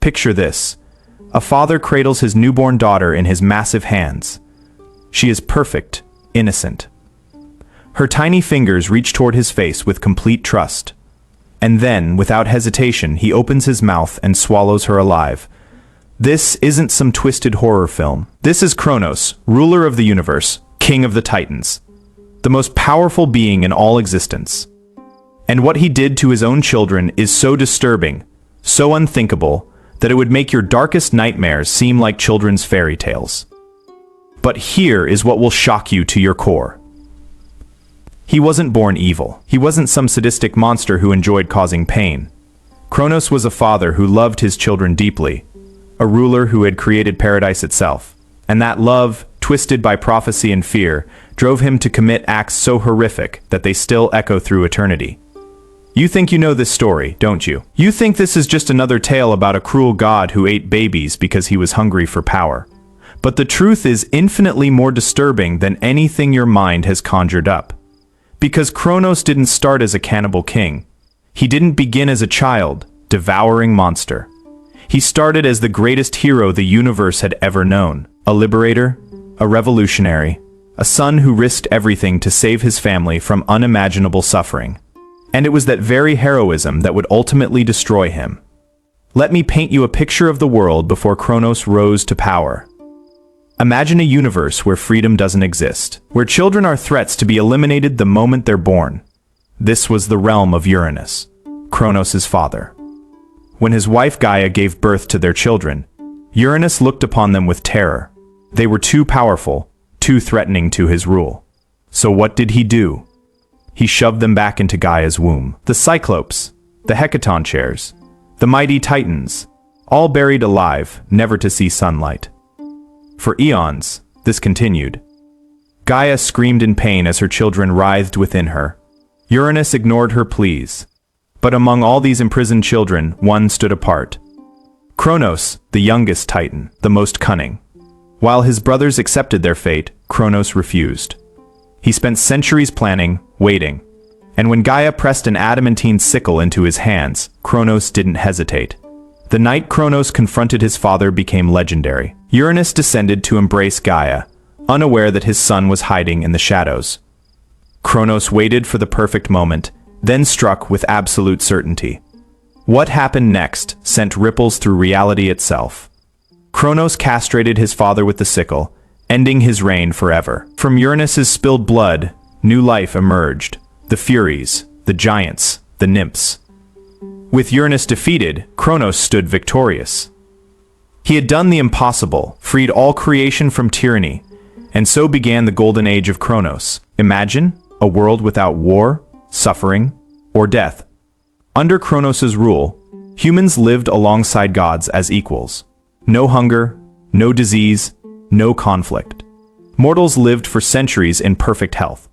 Picture this. A father cradles his newborn daughter in his massive hands. She is perfect, innocent. Her tiny fingers reach toward his face with complete trust. And then, without hesitation, he opens his mouth and swallows her alive. This isn't some twisted horror film. This is Kronos, ruler of the universe, king of the Titans, the most powerful being in all existence. And what he did to his own children is so disturbing, so unthinkable, that it would make your darkest nightmares seem like children's fairy tales. But here is what will shock you to your core. He wasn't born evil. He wasn't some sadistic monster who enjoyed causing pain. Kronos was a father who loved his children deeply, a ruler who had created paradise itself. And that love, twisted by prophecy and fear, drove him to commit acts so horrific that they still echo through eternity. You think you know this story, don't you? You think this is just another tale about a cruel god who ate babies because he was hungry for power. But the truth is infinitely more disturbing than anything your mind has conjured up. Because Kronos didn't start as a cannibal king. He didn't begin as a child, devouring monster. He started as the greatest hero the universe had ever known. A liberator, a revolutionary, a son who risked everything to save his family from unimaginable suffering. And it was that very heroism that would ultimately destroy him. Let me paint you a picture of the world before Kronos rose to power. Imagine a universe where freedom doesn't exist, where children are threats to be eliminated the moment they're born. This was the realm of Uranus, Kronos' father. When his wife Gaia gave birth to their children, Uranus looked upon them with terror. They were too powerful, too threatening to his rule. So what did he do? He shoved them back into Gaia's womb. The Cyclopes, the Hecaton chairs, the mighty Titans, all buried alive, never to see sunlight. For eons, this continued. Gaia screamed in pain as her children writhed within her. Uranus ignored her pleas. But among all these imprisoned children, one stood apart. Kronos, the youngest Titan, the most cunning. While his brothers accepted their fate, Kronos refused. He spent centuries planning, waiting. And when Gaia pressed an adamantine sickle into his hands, Kronos didn't hesitate. The night Kronos confronted his father became legendary. Uranus descended to embrace Gaia, unaware that his son was hiding in the shadows. Kronos waited for the perfect moment, then struck with absolute certainty. What happened next sent ripples through reality itself. Kronos castrated his father with the sickle, ending his reign forever. From Uranus's spilled blood, new life emerged. The Furies, the giants, the nymphs. With Uranus defeated, Kronos stood victorious. He had done the impossible, freed all creation from tyranny, and so began the golden age of Kronos. Imagine a world without war, suffering, or death. Under Kronos' rule, humans lived alongside gods as equals. No hunger, no disease, no conflict. Mortals lived for centuries in perfect health.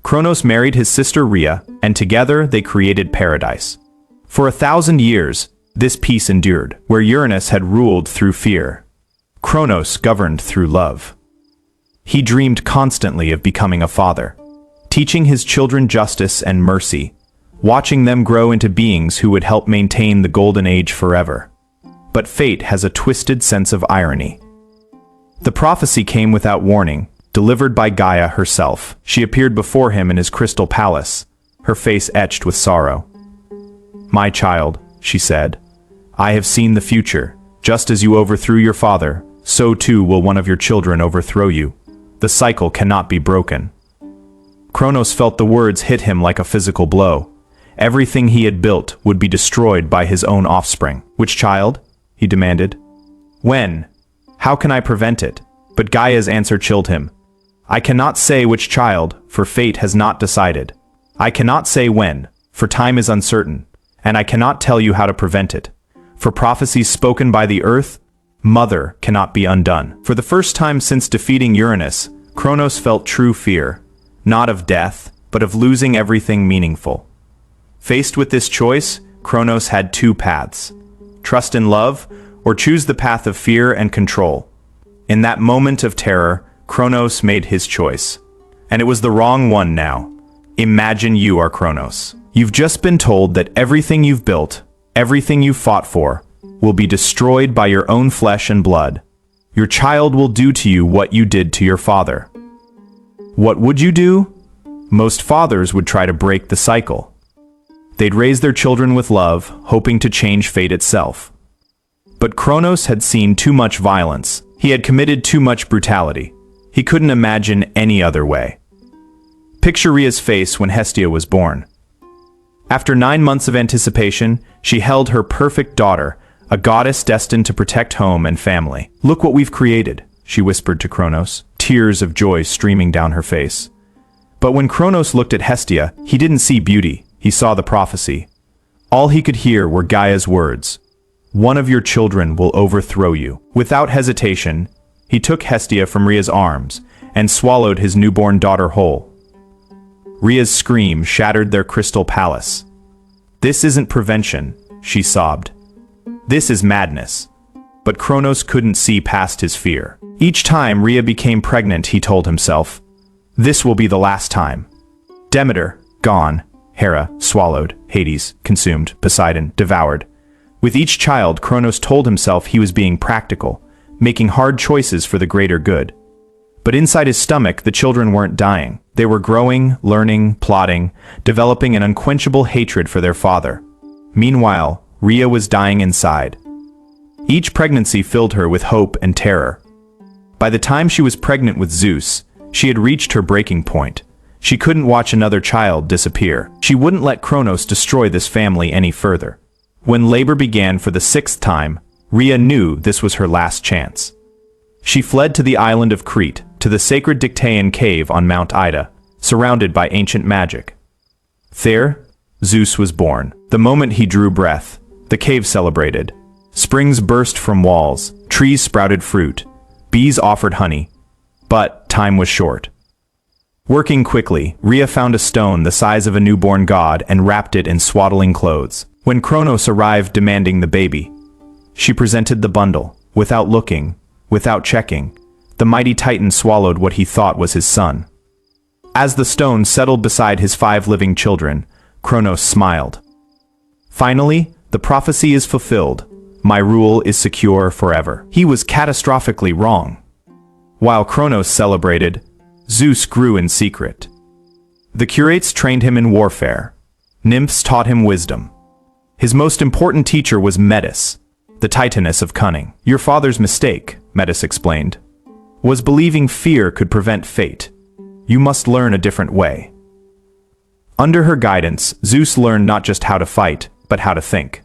Kronos married his sister Rhea, and together they created paradise. For 1,000 years, this peace endured, where Uranus had ruled through fear. Kronos governed through love. He dreamed constantly of becoming a father, teaching his children justice and mercy, watching them grow into beings who would help maintain the golden age forever. But fate has a twisted sense of irony. The prophecy came without warning, delivered by Gaia herself. She appeared before him in his crystal palace, her face etched with sorrow. "My child," she said, "I have seen the future. Just as you overthrew your father, so too will one of your children overthrow you. The cycle cannot be broken." Kronos felt the words hit him like a physical blow. Everything he had built would be destroyed by his own offspring. "Which child?" he demanded. "When? How can I prevent it?" But Gaia's answer chilled him. "I cannot say which child, for fate has not decided. I cannot say when, for time is uncertain. And I cannot tell you how to prevent it. For prophecies spoken by the earth, mother cannot be undone." For the first time since defeating Uranus, Kronos felt true fear, not of death, but of losing everything meaningful. Faced with this choice, Kronos had two paths: trust in love, or choose the path of fear and control. In that moment of terror, Kronos made his choice. And it was the wrong one now. Imagine you are Kronos. You've just been told that everything you've built, everything you've fought for, will be destroyed by your own flesh and blood. Your child will do to you what you did to your father. What would you do? Most fathers would try to break the cycle. They'd raise their children with love, hoping to change fate itself. But Kronos had seen too much violence. He had committed too much brutality. He couldn't imagine any other way. Picture Rhea's face when Hestia was born. After 9 months of anticipation, she held her perfect daughter, a goddess destined to protect home and family. "Look what we've created," she whispered to Kronos, tears of joy streaming down her face. But when Kronos looked at Hestia, he didn't see beauty, he saw the prophecy. All he could hear were Gaia's words. "One of your children will overthrow you." Without hesitation, he took Hestia from Rhea's arms and swallowed his newborn daughter whole. Rhea's scream shattered their crystal palace. "This isn't prevention," she sobbed. "This is madness." But Kronos couldn't see past his fear. Each time Rhea became pregnant, he told himself, "This will be the last time." Demeter, gone. Hera, swallowed. Hades, consumed. Poseidon, devoured. With each child, Kronos told himself he was being practical, making hard choices for the greater good. But inside his stomach, the children weren't dying. They were growing, learning, plotting, developing an unquenchable hatred for their father. Meanwhile, Rhea was dying inside. Each pregnancy filled her with hope and terror. By the time she was pregnant with Zeus, she had reached her breaking point. She couldn't watch another child disappear. She wouldn't let Kronos destroy this family any further. When labor began for the 6th time, Rhea knew this was her last chance. She fled to the island of Crete, to the sacred Dictaean cave on Mount Ida, surrounded by ancient magic. There, Zeus was born. The moment he drew breath, the cave celebrated. Springs burst from walls, trees sprouted fruit, bees offered honey. But time was short. Working quickly, Rhea found a stone the size of a newborn god and wrapped it in swaddling clothes. When Kronos arrived demanding the baby, she presented the bundle. Without looking, without checking, the mighty Titan swallowed what he thought was his son. As the stone settled beside his 5 living children, Kronos smiled. Finally, the prophecy is fulfilled. My rule is secure forever. He was catastrophically wrong. While Kronos celebrated, Zeus grew in secret. The curates trained him in warfare. Nymphs taught him wisdom. His most important teacher was Metis, the Titaness of cunning. Your father's mistake, Metis explained, was believing fear could prevent fate. You must learn a different way. Under her guidance, Zeus learned not just how to fight, but how to think.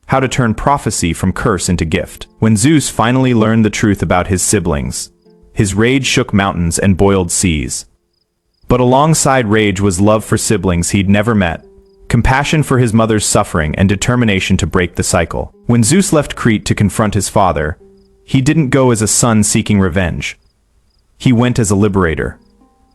How to turn prophecy from curse into gift. When Zeus finally learned the truth about his siblings, his rage shook mountains and boiled seas. But alongside rage was love for siblings he'd never met, compassion for his mother's suffering, and determination to break the cycle. When Zeus left Crete to confront his father, he didn't go as a son seeking revenge. He went as a liberator.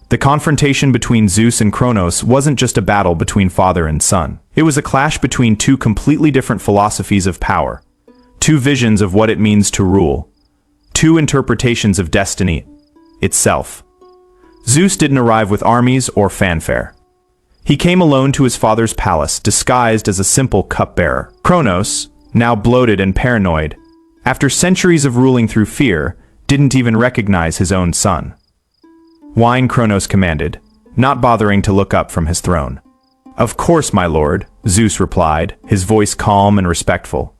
The confrontation between Zeus and Kronos wasn't just a battle between father and son. It was a clash between 2 completely different philosophies of power, 2 visions of what it means to rule, 2 interpretations of destiny itself. Zeus didn't arrive with armies or fanfare. He came alone to his father's palace, disguised as a simple cupbearer. Kronos, now bloated and paranoid, after centuries of ruling through fear, didn't even recognize his own son. "Wine," Kronos commanded, not bothering to look up from his throne. "Of course, my lord," Zeus replied, his voice calm and respectful.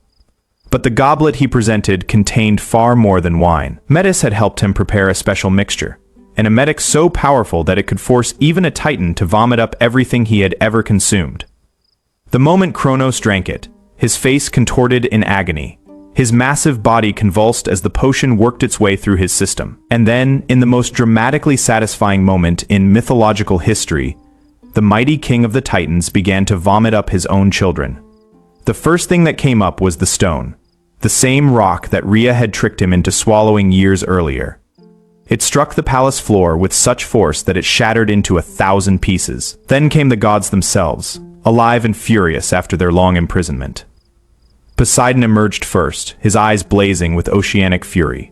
But the goblet he presented contained far more than wine. Metis had helped him prepare a special mixture, an emetic so powerful that it could force even a titan to vomit up everything he had ever consumed. The moment Kronos drank it, his face contorted in agony. His massive body convulsed as the potion worked its way through his system. And then, in the most dramatically satisfying moment in mythological history, the mighty king of the Titans began to vomit up his own children. The first thing that came up was the stone, the same rock that Rhea had tricked him into swallowing years earlier. It struck the palace floor with such force that it shattered into 1,000 pieces. Then came the gods themselves, alive and furious after their long imprisonment. Poseidon emerged first, his eyes blazing with oceanic fury.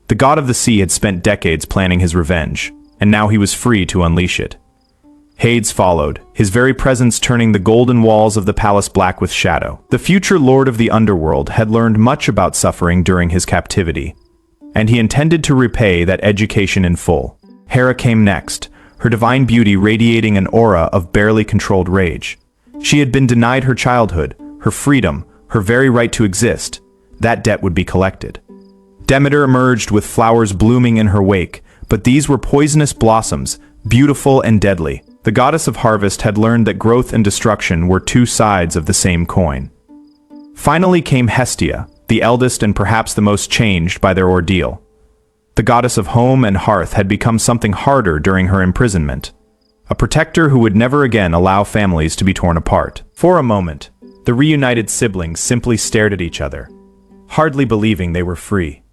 The god of the sea had spent decades planning his revenge, and now he was free to unleash it. Hades followed, his very presence turning the golden walls of the palace black with shadow. The future lord of the underworld had learned much about suffering during his captivity, and he intended to repay that education in full. Hera came next, her divine beauty radiating an aura of barely controlled rage. She had been denied her childhood, her freedom, her very right to exist. That debt would be collected. Demeter emerged with flowers blooming in her wake, but these were poisonous blossoms, beautiful and deadly. The goddess of harvest had learned that growth and destruction were two sides of the same coin. Finally came Hestia, the eldest and perhaps the most changed by their ordeal. The goddess of home and hearth had become something harder during her imprisonment, a protector who would never again allow families to be torn apart. For a moment, the reunited siblings simply stared at each other, hardly believing they were free.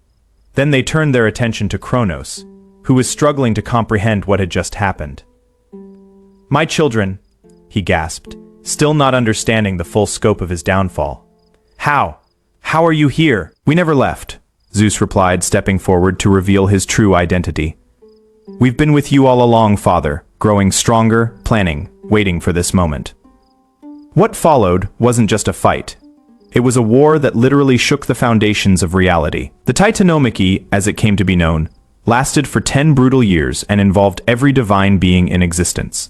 Then they turned their attention to Kronos, who was struggling to comprehend what had just happened. "My children," he gasped, still not understanding the full scope of his downfall. How are you here?" "We never left," Zeus replied, stepping forward to reveal his true identity. "We've been with you all along, Father, growing stronger, planning, waiting for this moment." What followed wasn't just a fight. It was a war that literally shook the foundations of reality. The Titanomachy, as it came to be known, lasted for 10 brutal years and involved every divine being in existence.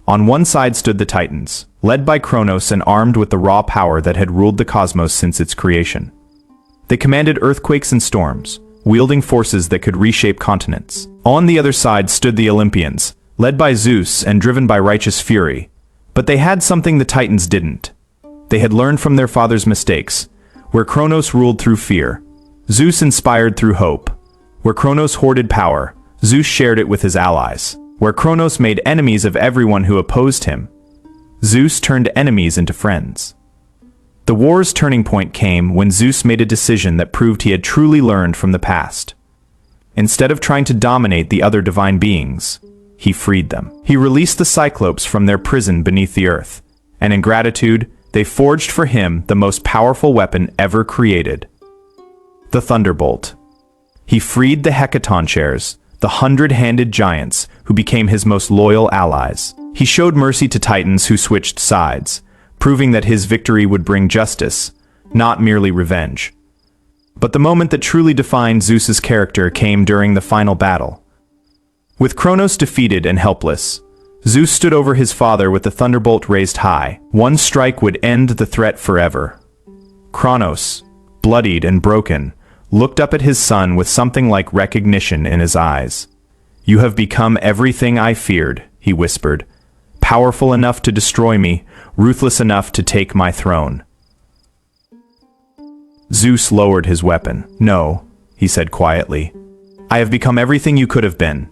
On one side stood the Titans, led by Kronos and armed with the raw power that had ruled the cosmos since its creation. They commanded earthquakes and storms, wielding forces that could reshape continents. On the other side stood the Olympians, led by Zeus and driven by righteous fury. But they had something the Titans didn't. They had learned from their father's mistakes. Where Kronos ruled through fear, Zeus inspired through hope. Where Kronos hoarded power, Zeus shared it with his allies. Where Kronos made enemies of everyone who opposed him, Zeus turned enemies into friends. The war's turning point came when Zeus made a decision that proved he had truly learned from the past. Instead of trying to dominate the other divine beings, he freed them. He released the Cyclopes from their prison beneath the earth, and in gratitude, they forged for him the most powerful weapon ever created, the Thunderbolt. He freed the Hecatonchires, the 100-handed giants who became his most loyal allies. He showed mercy to Titans who switched sides, proving that his victory would bring justice, not merely revenge. But the moment that truly defined Zeus's character came during the final battle. With Kronos defeated and helpless, Zeus stood over his father with the thunderbolt raised high. One strike would end the threat forever. Kronos, bloodied and broken, looked up at his son with something like recognition in his eyes. "You have become everything I feared," he whispered. "Powerful enough to destroy me, ruthless enough to take my throne." Zeus lowered his weapon. "No," he said quietly. "I have become everything you could have been."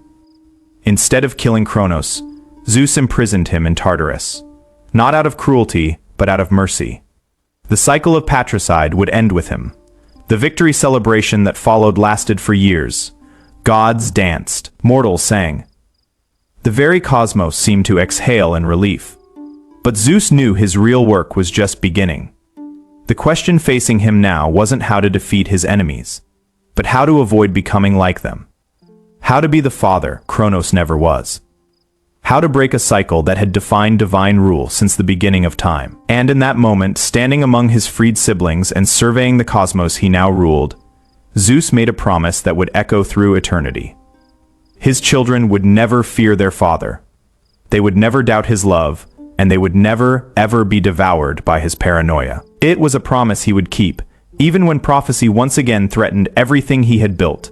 Instead of killing Kronos, Zeus imprisoned him in Tartarus. Not out of cruelty, but out of mercy. The cycle of patricide would end with him. The victory celebration that followed lasted for years. Gods danced, mortals sang. The very cosmos seemed to exhale in relief. But Zeus knew his real work was just beginning. The question facing him now wasn't how to defeat his enemies, but how to avoid becoming like them. How to be the father Kronos never was. How to break a cycle that had defined divine rule since the beginning of time. And in that moment, standing among his freed siblings and surveying the cosmos he now ruled, Zeus made a promise that would echo through eternity. His children would never fear their father. They would never doubt his love, and they would never, ever be devoured by his paranoia. It was a promise he would keep, even when prophecy once again threatened everything he had built.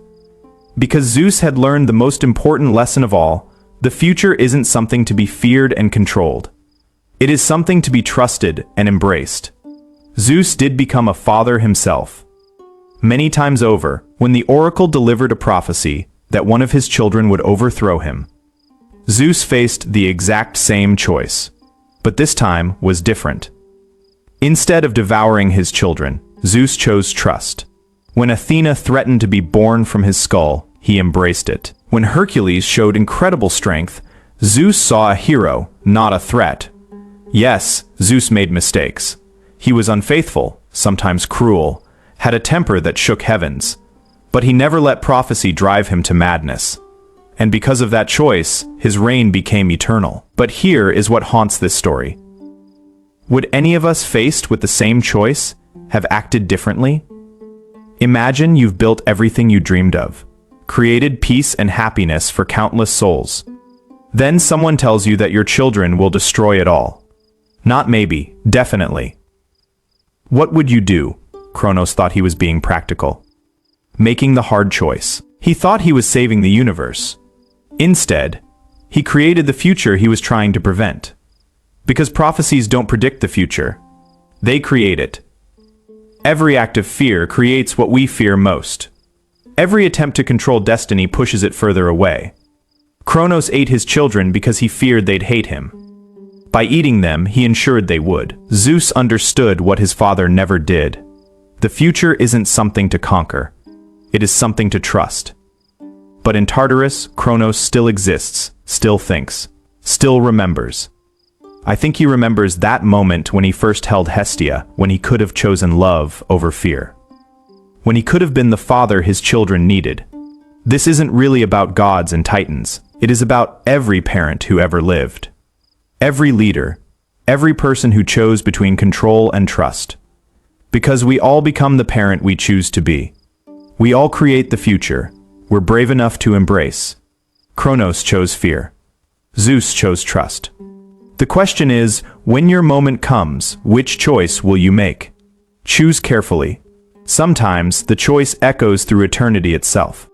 Because Zeus had learned the most important lesson of all: the future isn't something to be feared and controlled. It is something to be trusted and embraced. Zeus did become a father himself. Many times over, when the oracle delivered a prophecy that one of his children would overthrow him, Zeus faced the exact same choice. But this time was different. Instead of devouring his children, Zeus chose trust. When Athena threatened to be born from his skull, he embraced it. When Hercules showed incredible strength, Zeus saw a hero, not a threat. Yes, Zeus made mistakes. He was unfaithful, sometimes cruel, had a temper that shook heavens. But he never let prophecy drive him to madness. And because of that choice, his reign became eternal. But here is what haunts this story. Would any of us faced with the same choice have acted differently? Imagine you've built everything you dreamed of, created peace and happiness for countless souls. Then someone tells you that your children will destroy it all. Not maybe, definitely. What would you do? Kronos thought he was being practical. Making the hard choice. He thought he was saving the universe. Instead, he created the future he was trying to prevent. Because prophecies don't predict the future. They create it. Every act of fear creates what we fear most. Every attempt to control destiny pushes it further away. Kronos ate his children because he feared they'd hate him. By eating them, he ensured they would. Zeus understood what his father never did. The future isn't something to conquer. It is something to trust. But in Tartarus, Kronos still exists, still thinks, still remembers. I think he remembers that moment when he first held Hestia, when he could have chosen love over fear. When he could have been the father his children needed. This isn't really about gods and titans. It is about every parent who ever lived. Every leader. Every person who chose between control and trust. Because we all become the parent we choose to be. We all create the future. We're brave enough to embrace. Kronos chose fear. Zeus chose trust. The question is, when your moment comes, which choice will you make? Choose carefully. Sometimes, the choice echoes through eternity itself.